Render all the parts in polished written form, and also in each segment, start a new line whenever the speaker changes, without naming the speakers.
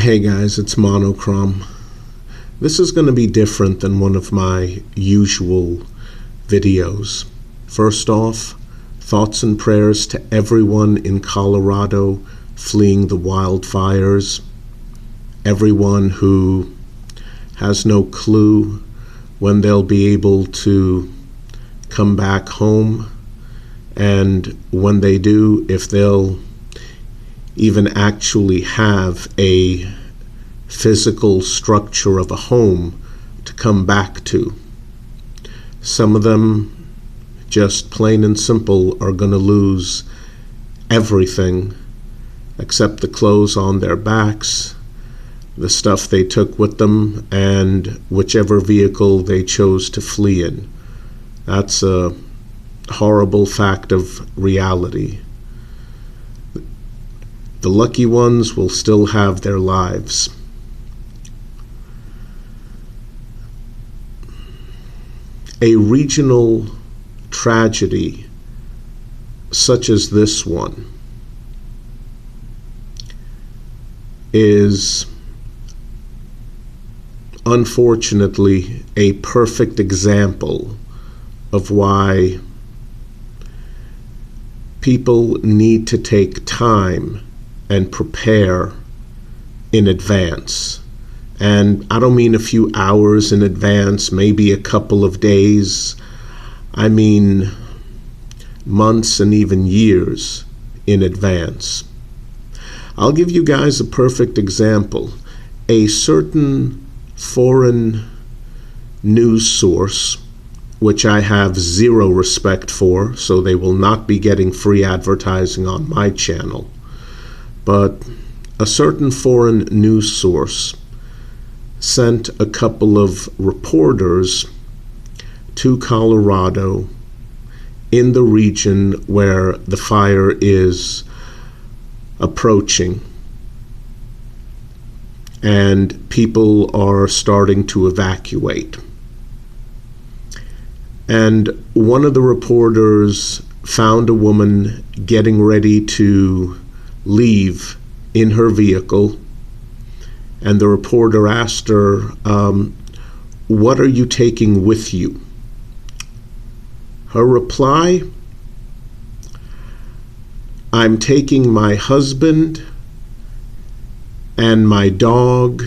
Hey guys, it's Monochrome. This is going to be different than one of my usual videos. First off, thoughts and prayers to everyone in Colorado fleeing the wildfires. Everyone who has no clue when they'll be able to come back home, and when they do, if they'll even actually have a physical structure of a home to come back to. Some of them, just plain and simple, are going to lose everything except the clothes on their backs, the stuff they took with them, and whichever vehicle they chose to flee in. That's a horrible fact of reality. The lucky ones will still have their lives. A regional tragedy such as this one is unfortunately a perfect example of why people need to take time and prepare in advance. And I don't mean a few hours in advance, maybe a couple of days. I mean months and even years in advance. I'll give you guys a perfect example. A certain foreign news source, which I have zero respect for, so they will not be getting free advertising on my channel. But a certain foreign news source sent a couple of reporters to Colorado in the region where the fire is approaching, and people are starting to evacuate. And one of the reporters found a woman getting ready to leave in her vehicle, and the reporter asked her, what are you taking with you? Her reply, I'm taking my husband and my dog.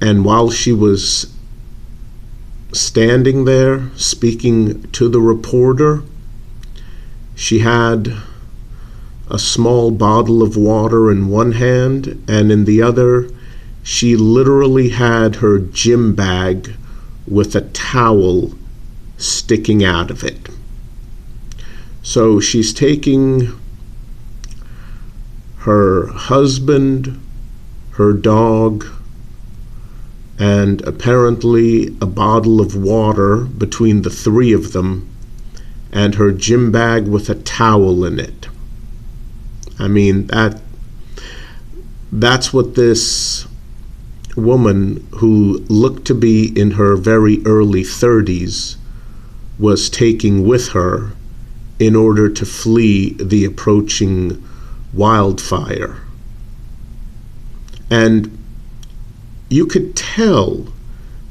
And while she was standing there speaking to the reporter, she had a small bottle of water in one hand, and in the other, she literally had her gym bag with a towel sticking out of it. So she's taking her husband, her dog, and apparently a bottle of water between the three of them, and her gym bag with a towel in it. I mean, that's what this woman, who looked to be in her very early 30s, was taking with her in order to flee the approaching wildfire. And you could tell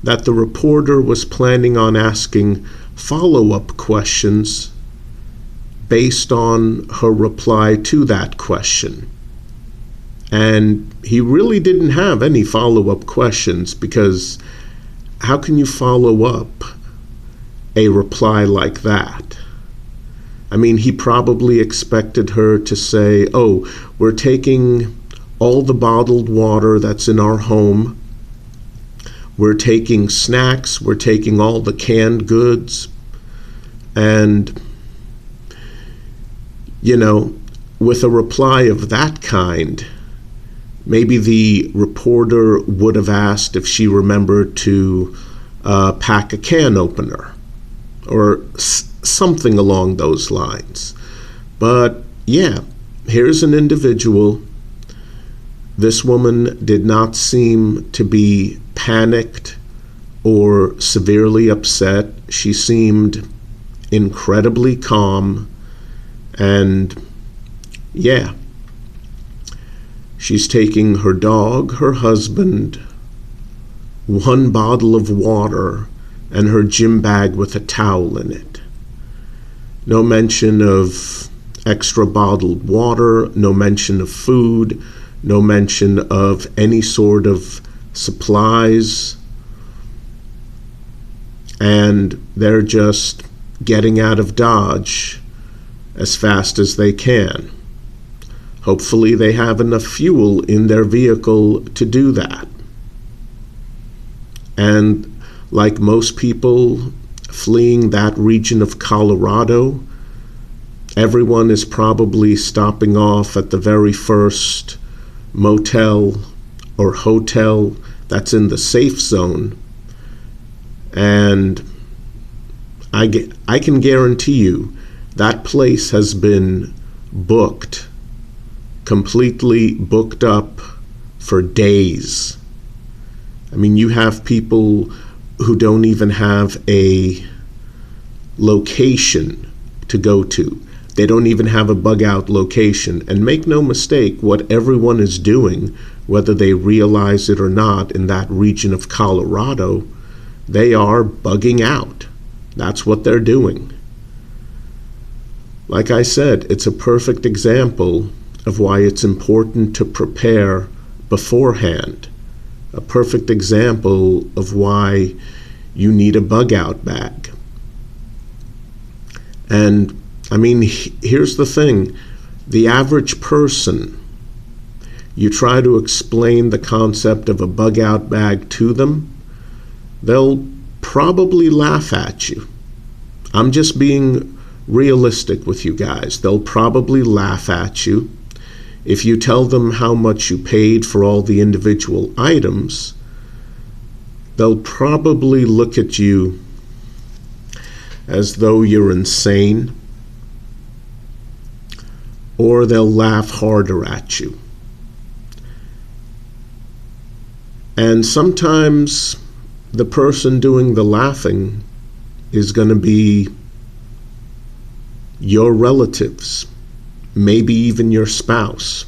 that the reporter was planning on asking follow-up questions based on her reply to that question. And he really didn't have any follow-up questions, because how can you follow up a reply like that? I mean, he probably expected her to say, oh, we're taking all the bottled water that's in our home, we're taking snacks, we're taking all the canned goods, and, you know, with a reply of that kind, maybe the reporter would have asked if she remembered to pack a can opener or something along those lines. But yeah, here's an individual. This woman did not seem to be panicked or severely upset. She seemed incredibly calm, and yeah, She's taking her dog, her husband, one bottle of water, and her gym bag with a towel in it. No mention of extra bottled water, no mention of food, no mention of any sort of supplies. And they're just getting out of Dodge as fast as they can. Hopefully they have enough fuel in their vehicle to do that. And like most people fleeing that region of Colorado, everyone is probably stopping off at the very first motel or hotel that's in the safe zone. And I can guarantee you that place has been booked, completely booked up for days. I mean, you have people who don't even have a location to go to. They don't even have a bug out location. And make no mistake, what everyone is doing, whether they realize it or not, in that region of Colorado, they are bugging out. That's what they're doing. Like I said, it's a perfect example of why it's important to prepare beforehand. A perfect example of why you need a bug out bag. And I mean, here's the thing. The average person, you try to explain the concept of a bug out bag to them, they'll probably laugh at you. I'm just being realistic with you guys. They'll probably laugh at you. If you tell them how much you paid for all the individual items, they'll probably look at you as though you're insane, or they'll laugh harder at you. And sometimes the person doing the laughing is going to be your relatives, maybe even your spouse.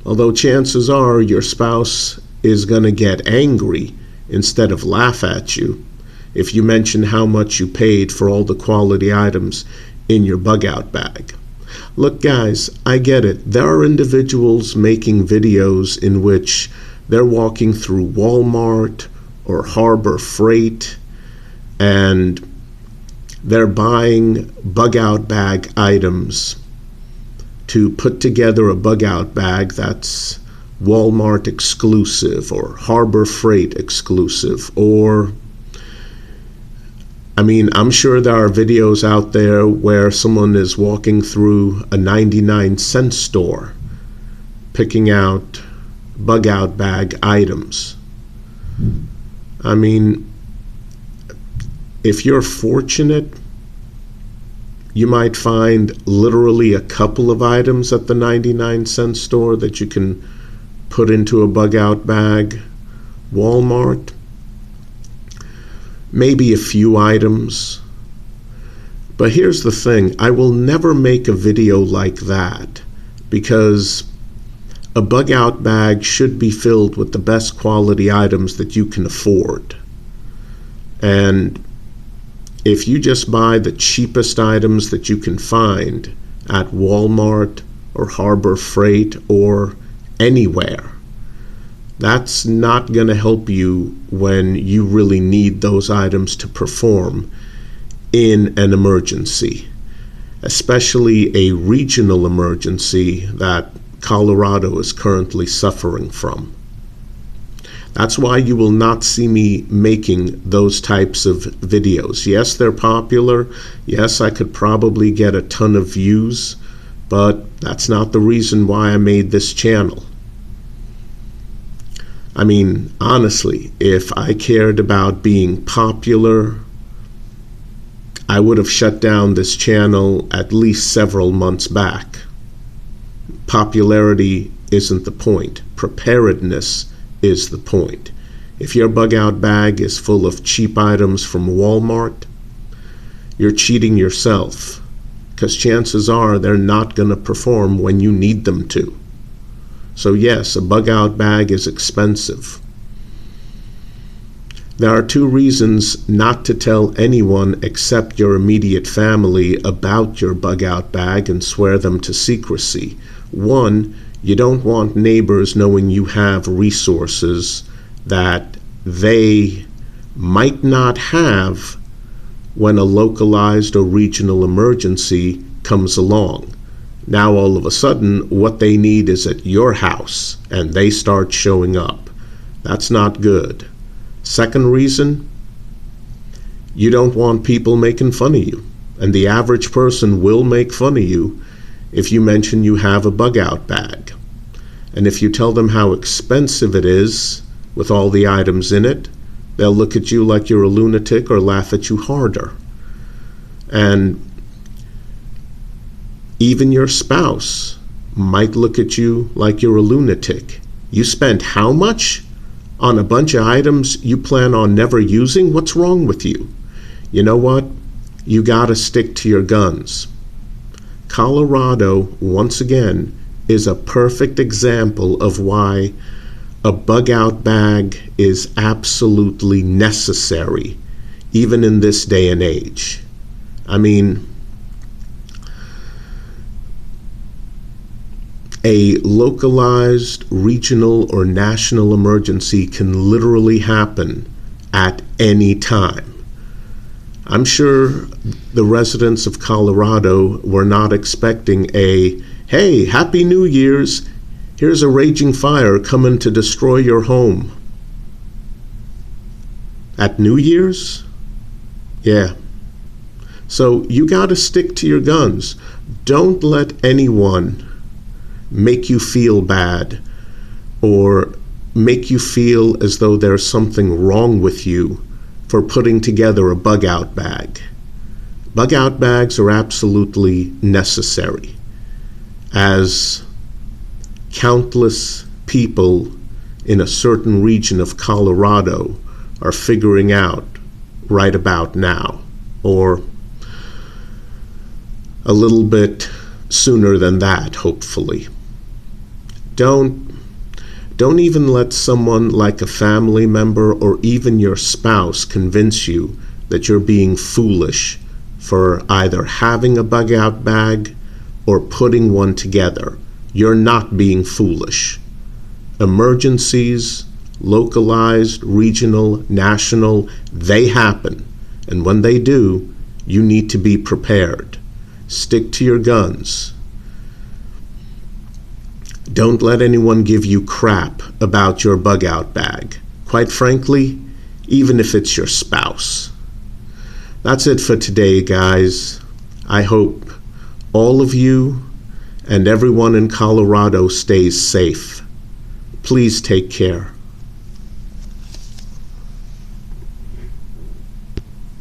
Although chances are your spouse is going to get angry instead of laugh at you if you mention how much you paid for all the quality items in your bug out bag. Look guys, I get it. There are individuals making videos in which they're walking through Walmart or Harbor Freight and they're buying bug out bag items to put together a bug out bag that's Walmart exclusive or Harbor Freight exclusive. Or I mean, I'm sure there are videos out there where someone is walking through a 99-cent store picking out bug out bag items. I mean, if you're fortunate, you might find literally a couple of items at the 99-cent store that you can put into a bug out bag. Walmart, maybe a few items. But here's the thing, I will never make a video like that because a bug out bag should be filled with the best quality items that you can afford. And if you just buy the cheapest items that you can find at Walmart or Harbor Freight or anywhere, that's not going to help you when you really need those items to perform in an emergency, especially a regional emergency that Colorado is currently suffering from. That's why you will not see me making those types of videos. Yes, they're popular. Yes, I could probably get a ton of views, but that's not the reason why I made this channel. I mean, honestly, if I cared about being popular, I would have shut down this channel at least several months back. Popularity isn't the point. Preparedness is the point. If your bug out bag is full of cheap items from Walmart, you're cheating yourself, because chances are they're not going to perform when you need them to. So yes, a bug-out bag is expensive. There are 2 reasons not to tell anyone except your immediate family about your bug-out bag and swear them to secrecy. 1, you don't want neighbors knowing you have resources that they might not have when a localized or regional emergency comes along. Now all of a sudden, what they need is at your house, and they start showing up. That's not good. Second reason, you don't want people making fun of you. And the average person will make fun of you if you mention you have a bug-out bag. And if you tell them how expensive it is with all the items in it, they'll look at you like you're a lunatic or laugh at you harder. And even your spouse might look at you like you're a lunatic. You spent how much on a bunch of items you plan on never using? What's wrong with you? You know what? You gotta stick to your guns. Colorado, once again, is a perfect example of why a bug-out bag is absolutely necessary, even in this day and age. I mean, a localized, regional, or national emergency can literally happen at any time. I'm sure the residents of Colorado were not expecting a, hey, Happy New Year's, here's a raging fire coming to destroy your home. At New Year's? Yeah. So you gotta stick to your guns. Don't let anyone make you feel bad or make you feel as though there's something wrong with you for putting together a bug-out bag. Bug-out bags are absolutely necessary, as countless people in a certain region of Colorado are figuring out right about now, or a little bit sooner than that, hopefully. Don't even let someone like a family member or even your spouse convince you that you're being foolish for either having a bug-out bag or putting one together. You're not being foolish. Emergencies, localized, regional, national, they happen. And when they do, you need to be prepared. Stick to your guns. Don't let anyone give you crap about your bug-out bag. Quite frankly, even if it's your spouse. That's it for today, guys. I hope all of you and everyone in Colorado stays safe. Please take care.